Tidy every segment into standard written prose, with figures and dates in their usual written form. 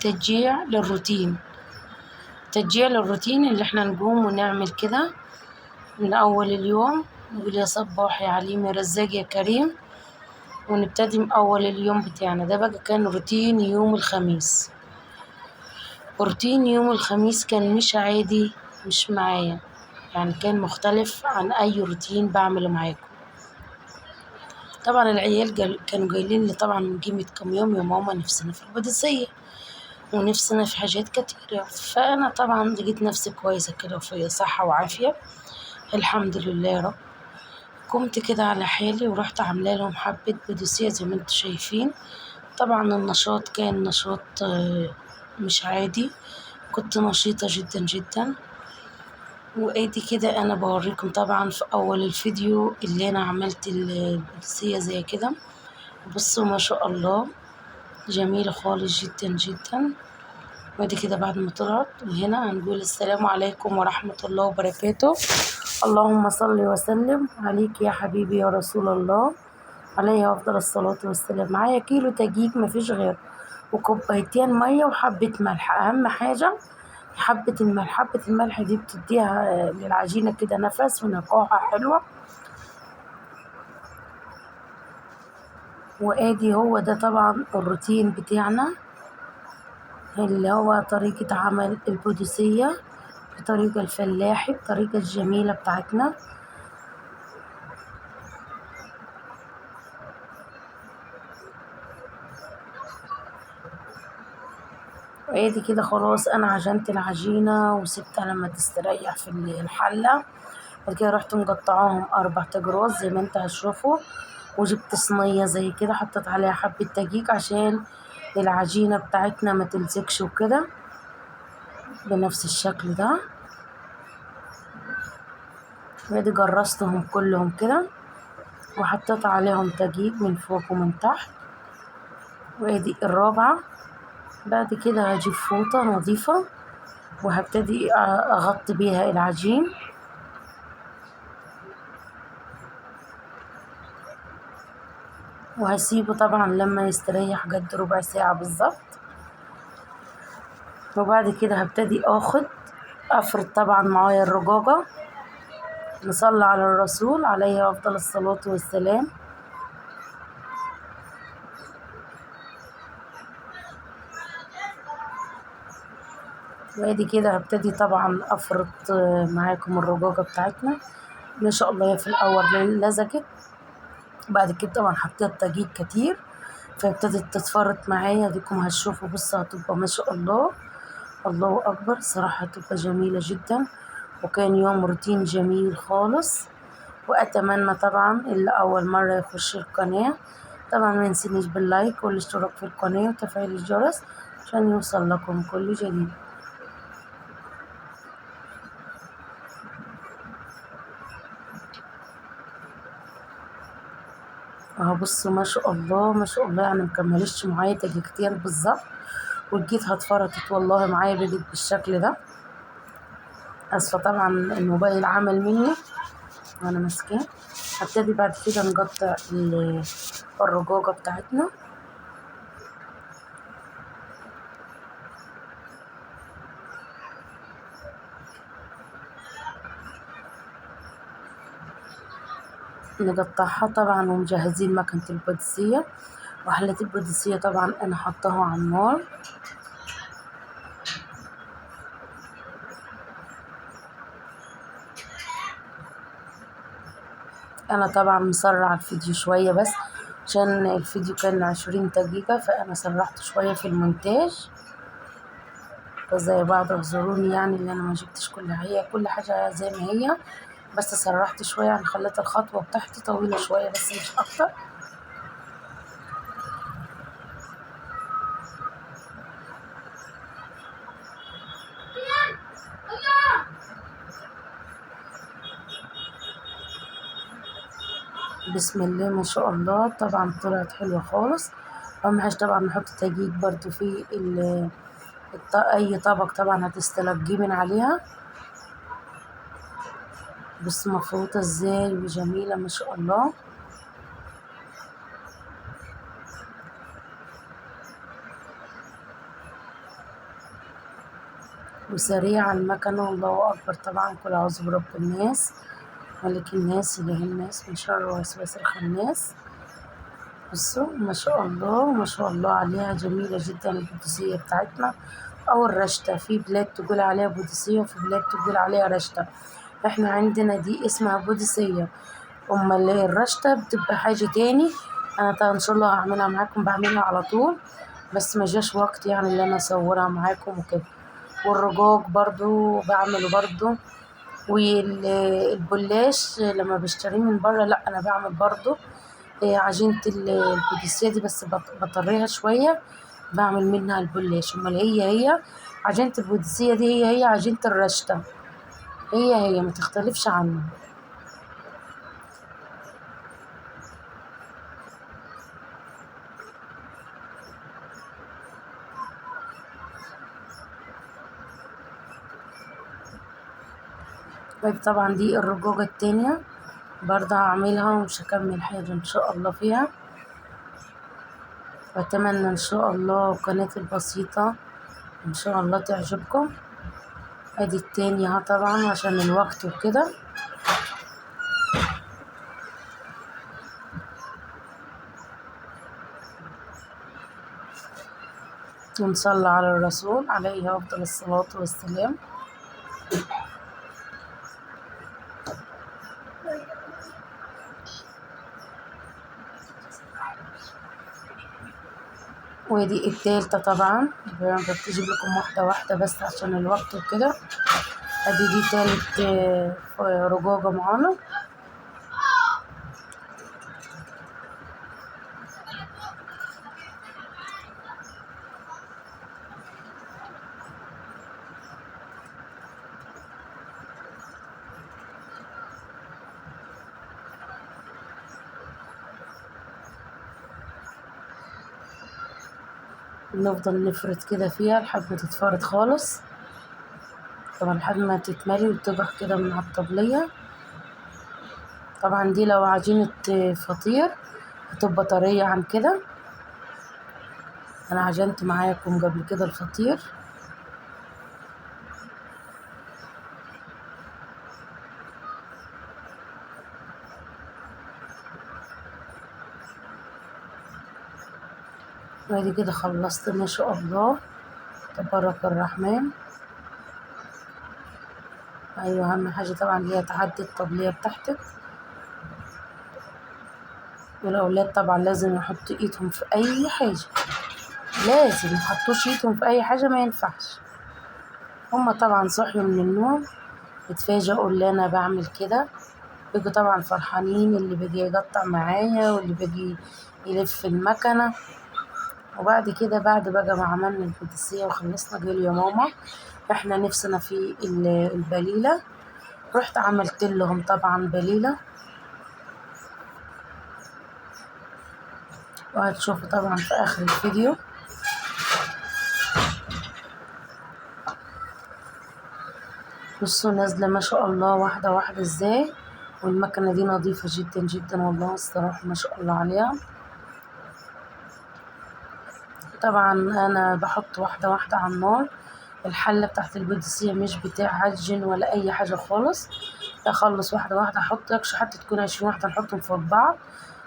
تشجيع للروتين. تشجيع للروتين اللي احنا نقوم ونعمل كده من أول اليوم، نقول يا صباح يا عليم يا رزاق يا كريم، ونبتدي من أول اليوم بتاعنا. ده بقى كان روتين يوم الخميس. روتين يوم الخميس كان مش عادي، مش معايا، يعني كان مختلف عن أي روتين بعمله معاكم. طبعا العيال كانوا قايلين لي طبعا من قيمة كم يوم: يا ماما نفسنا في البديسية ونفسنا في حاجات كتيرة. فأنا طبعا لقيت نفسي كويسة كده وفي صحة وعافية الحمد لله يا رب. قمت كده على حالي ورحت عاملة لهم حبة بديسية زي ما انتوا شايفين. طبعا النشاط كان نشاط مش عادي، كنت نشيطة جدا جدا. وادي كده انا بوريكم طبعا في اول الفيديو اللي انا عملت البديسية زي كده. بصوا ما شاء الله جميلة خالص جدا جدا. وادي كده بعد ما طلعت، وهنا هنقول السلام عليكم ورحمة الله وبركاته. اللهم صل وسلم عليك يا حبيبي يا رسول الله، عليه أفضل الصلاة والسلام. معايا كيلو دقيق مفيش غير، وكوبايتين مية وحبة ملح. أهم حاجة حبة الملح. حبة الملح دي بتديها للعجينة كده نفس ونكهة حلوة. وادي هو ده طبعا الروتين بتاعنا، اللي هو طريقة عمل البوديسية بطريقة الفلاحي، بطريقة الجميلة بتاعتنا. وادي كده خلاص انا عجنت العجينة وسبتها لما تستريح في الحلة. بعد كده رحت مقطعاهم 4 أجراس زي ما انت هتشوفوا، وجبت صينية زي كده حطيت عليها حبة دقيق عشان العجينة بتاعتنا ما تلزقش وكده، بنفس الشكل ده. وادي جرستهم كلهم كده وحطيت عليهم دقيق من فوق ومن تحت. وادي الرابعة. بعد كده هجيب فوطة نظيفة وهبتدي اغطي بيها العجين، وهسيبه طبعا لما يستريح قد ربع ساعة بالظبط. وبعد كده هبتدي افرد طبعا معايا الرقاقة. نصلي على الرسول عليه افضل الصلاة والسلام. وادي كده هبتدي طبعا افرد معاكم الرقاقة بتاعتنا. ما شاء الله هي في الاول لزجت، بعد كده طبعا حطيت دقيق كتير فابتدت تتفرط معايا. ديكم هتشوفوا بصوا هتبقى ما شاء الله الله اكبر. صراحة هتبقى جميلة جدا. وكان يوم روتين جميل خالص. واتمنى طبعا اللي اول مرة يخش القناة طبعا ما ينسينيش باللايك والاشتراك في القناة وتفعيل الجرس عشان يوصل لكم كل جديد. اهو بصوا ما شاء الله ما شاء الله، يعني مكملش معايا دقيقتين بالظبط ولقيتها اتفرطت والله معايا بقت بالشكل ده. اسفة طبعا الموبايل عمل مني وانا ماسكاه. هبتدي بعد كده نقطع الرقاقة بتاعتنا. نقطعها طبعا ومجهزين مكنة البوديسية. وحلة البوديسية طبعا انا حطاها على النار. انا طبعا مسرع الفيديو شوية بس عشان الفيديو كان 20 دقيقة، فانا سرعت شوية في المونتاج. فزي بعض اعذروني يعني اللي انا ما جبتش كل حاجة زي ما هي، بس سرعت شوية يعني خليت الخطوة بتاعتي طويلة شوية بس مش اكتر. بسم الله ما شاء الله طبعا طلعت حلوة خالص. اهم حاجة طبعا نحط دقيق برضو في اي طبق طبعا هتستلقيه من عليها. بس مفروضة ازاي وجميلة ما شاء الله. وسريع على المكنة. الله أكبر. طبعا كل أعوذ برب الناس ملك الناس إله الناس من شر وسواس الخناس. بصوا ما شاء الله ما شاء الله عليها، جميلة جدا البوديسية بتاعتنا أو الرشتة. في بلاد تقول عليها بوديسية وفي بلاد تقول عليها رشتة. احنا عندنا دي اسمها بوديسية. أما الرشتة بتبقى حاجة تاني. أنا طبعا إن شاء الله هعملها معاكم، بعملها على طول بس ما جاش وقت يعني اللي أنا أصورها معاكم وكده. والرجاج برضو بعمله برضو. والبلاش لما بشتريه من بره لا انا بعمل برضو عجينة البوديسيه دي، بس بطريها شوية بعمل منها البلاش. امال هي عجينة البوديسيه دي هي عجينة الرشتة، هي ما تختلفش عنها. طبعا دي الرجوجة التانية برضه هعملها ومش هكمل حاجة ان شاء الله فيها. واتمنى ان شاء الله قناتي البسيطة ان شاء الله تعجبكم. ادي التانية طبعا عشان الوقت وكده. ونصلي على الرسول عليه افضل الصلاة والسلام. ودي التالتة طبعا بجيب لكم واحدة واحدة بس عشان الوقت وكده. ادي دي تالت رجوجة معانا. نفضل نفرد كده فيها لحد ما تتفرد خالص، طبعا لحد ما تتملي وتبقى كده من على الطبلية. طبعا دي لو عجينة فطير هتبقى طرية عن كده. انا عجنت معاكم قبل كده الفطير. وادي كده خلصت ما شاء الله تبارك الرحمن. ايوه اهم حاجة طبعا هي تعدي الطبلية بتاعتك. والاولاد طبعا لازم يحطوا ايدهم في اي حاجة، لازم يحطوش ايدهم في اي حاجة، ما ينفعش. هما طبعا صحيوا من النوم اتفاجئوا اللي انا بعمل كده، بيجوا طبعا فرحانين، اللي بيجي يقطع معايا واللي بيجي يلف المكنة. وبعد كده بعد بقى ما عملنا البوديسية وخلصنا قالوا يا ماما احنا نفسنا في البليلة. رحت عملت لهم طبعا بليلة، وهتشوفوا طبعا في اخر الفيديو. بصوا نازلة ما شاء الله واحدة واحدة ازاي. والمكنة دي نظيفة جدا جدا والله الصراحة ما شاء الله عليها. طبعا انا بحط واحدة واحدة على النار. الحلة بتاعت البوديسية مش بتعجن ولا اي حاجة خالص، اخلص واحدة واحدة احط لكش حتى تكون 20 واحدة نحطهم فوق بعض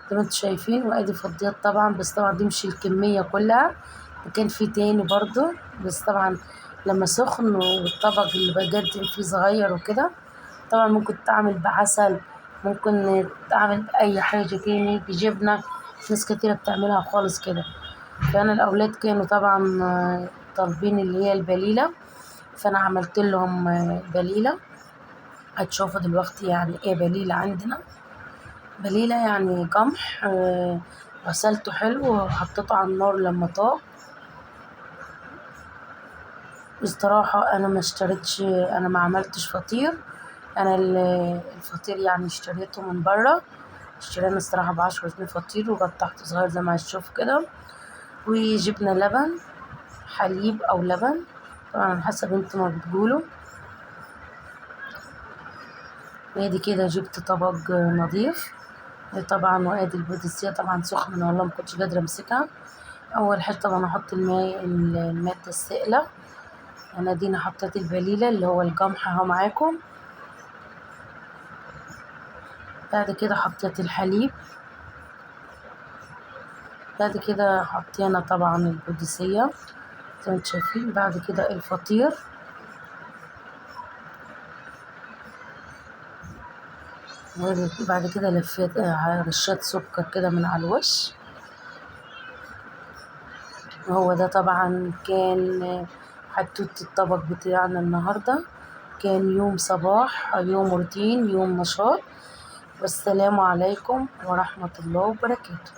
زي ما انتوا شايفين. وادي فضيات طبعا، بس طبعا دي مش الكمية كلها، وكان في تاني برضو بس طبعا لما سخن والطبق اللي بقدم فيه صغير وكده. طبعا ممكن تعمل بعسل، ممكن تعمل بأي حاجة تاني بجبنة، ناس كتيرة بتعملها خالص كده. فأنا الأولاد كانوا طبعا طالبين اللي هي البليلة، فأنا عملت لهم بليلة. هتشوفوا دلوقتي يعني ايه بليلة عندنا. بليلة يعني قمح غسلته حلو وحطيته على النار لما طاب. بصراحة أنا ما اشتريتش، أنا ما عملتش فطير. أنا الفطير يعني اشتريته من برا. اشترينا الصراحة ب10 جنيه فطير وقطعته صغير زي ما هتشوف كده. وجبنا لبن، حليب أو لبن طبعا على حسب انتوا ما بتقولوا. وادي كده جبت طبق نظيف طبعا. وادي البوديسية طبعا سخنة والله مكنتش قادرة امسكها. اول حاجة طبعا احط المادة السائلة انا دينا حطيت البليلة اللي هو القمح اهو معاكم. بعد كده حطيت الحليب. بعد كده حطينا طبعا القدسية زي ما انتم شايفين. بعد كده الفطير. بعد كده لفيت رشيت سكر كده من على الوش. وهو ده طبعا كان حتوت الطبق بتاعنا النهاردة. كان يوم صباح، يوم روتين، يوم نشاط. والسلام عليكم ورحمة الله وبركاته.